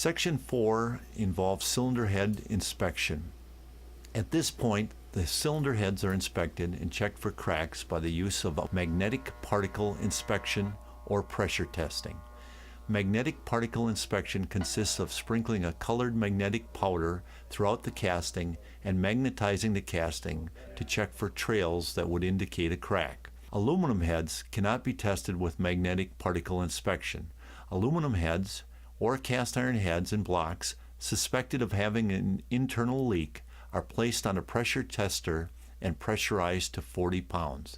Section 4 involves cylinder head inspection. At this point, the cylinder heads are inspected and checked for cracks by the use of magnetic particle inspection or pressure testing. Magnetic particle inspection consists of sprinkling a colored magnetic powder throughout the casting and magnetizing the casting to check for trails that would indicate a crack. Aluminum heads cannot be tested with magnetic particle inspection. Aluminum heads or cast iron heads and blocks suspected of having an internal leak are placed on a pressure tester and pressurized to 40 pounds.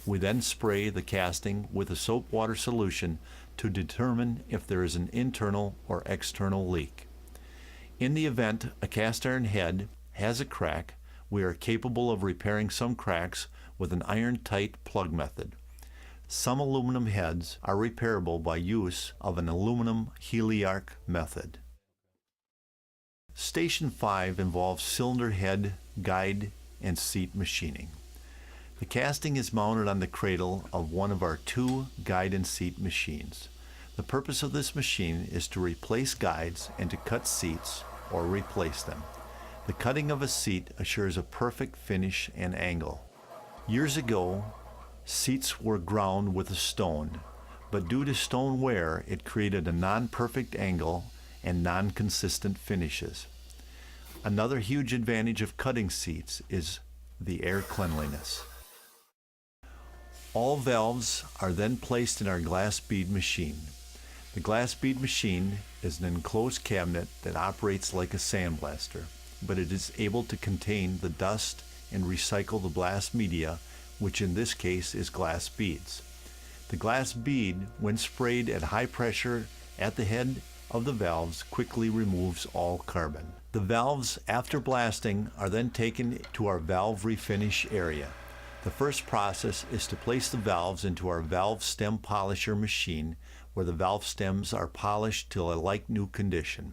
We then spray the casting with a soap water solution to determine if there is an internal or external leak. In the event a cast iron head has a crack, we are capable of repairing some cracks with an iron-tight plug method. Some aluminum heads are repairable by use of an aluminum heliarc method. Station 5 involves cylinder head, guide, and seat machining. The casting is mounted on the cradle of one of our two guide and seat machines. The purpose of this machine is to replace guides and to cut seats or replace them. The cutting of a seat assures a perfect finish and angle. Years ago, seats were ground with a stone, but due to stone wear, it created a non-perfect angle and non-consistent finishes. Another huge advantage of cutting seats is the air cleanliness. All valves are then placed in our glass bead machine. The glass bead machine is an enclosed cabinet that operates like a sandblaster, but it is able to contain the dust and recycle the blast media, which in this case is glass beads. The glass bead, when sprayed at high pressure at the head of the valves, quickly removes all carbon. The valves, after blasting, are then taken to our valve refinish area. The first process is to place the valves into our valve stem polisher machine, where the valve stems are polished till a like-new condition.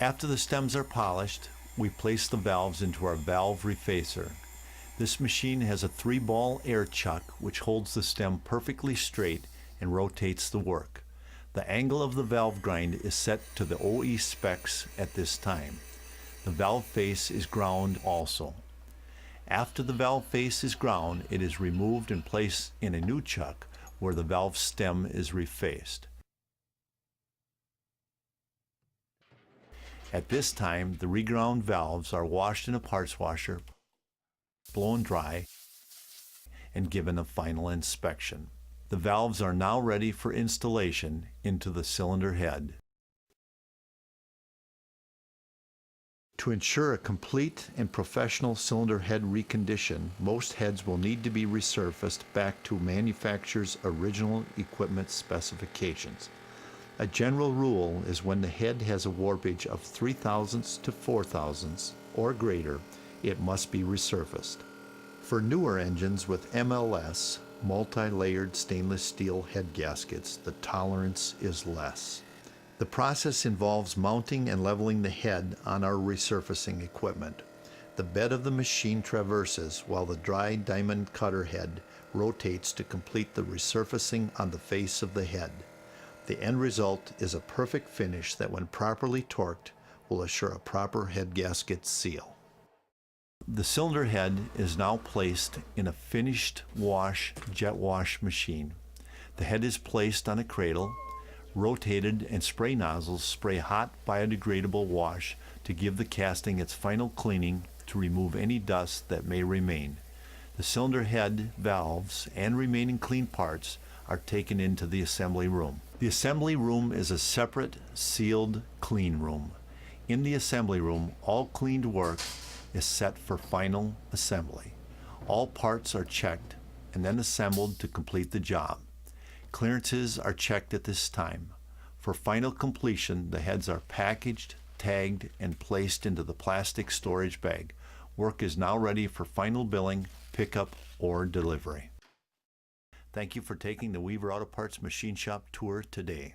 After the stems are polished, we place the valves into our valve refacer. This machine has a 3-ball air chuck which holds the stem perfectly straight and rotates the work. The angle of the valve grind is set to the OE specs at this time. The valve face is ground also. After the valve face is ground, it is removed and placed in a new chuck where the valve stem is refaced. At this time, the reground valves are washed in a parts washer, blown dry, and given a final inspection. The valves are now ready for installation into the cylinder head. To ensure a complete and professional cylinder head recondition, most heads will need to be resurfaced back to manufacturer's original equipment specifications. A general rule is when the head has a warpage of 0.003 to 0.004 or greater, it must be resurfaced. For newer engines with MLS, multi-layered stainless steel head gaskets, the tolerance is less. The process involves mounting and leveling the head on our resurfacing equipment. The bed of the machine traverses while the dry diamond cutter head rotates to complete the resurfacing on the face of the head. The end result is a perfect finish that, when properly torqued, will assure a proper head gasket seal. The cylinder head is now placed in a finished wash jet wash machine. The head is placed on a cradle, rotated, and spray nozzles spray hot biodegradable wash to give the casting its final cleaning to remove any dust that may remain. The cylinder head, valves, and remaining clean parts are taken into the assembly room. The assembly room is a separate, sealed clean room. In the assembly room, all cleaned work is set for final assembly. All parts are checked and then assembled to complete the job. Clearances are checked at this time. For final completion, the heads are packaged, tagged, and placed into the plastic storage bag. Work is now ready for final billing, pickup, or delivery. Thank you for taking the Weaver Auto Parts Machine Shop tour today.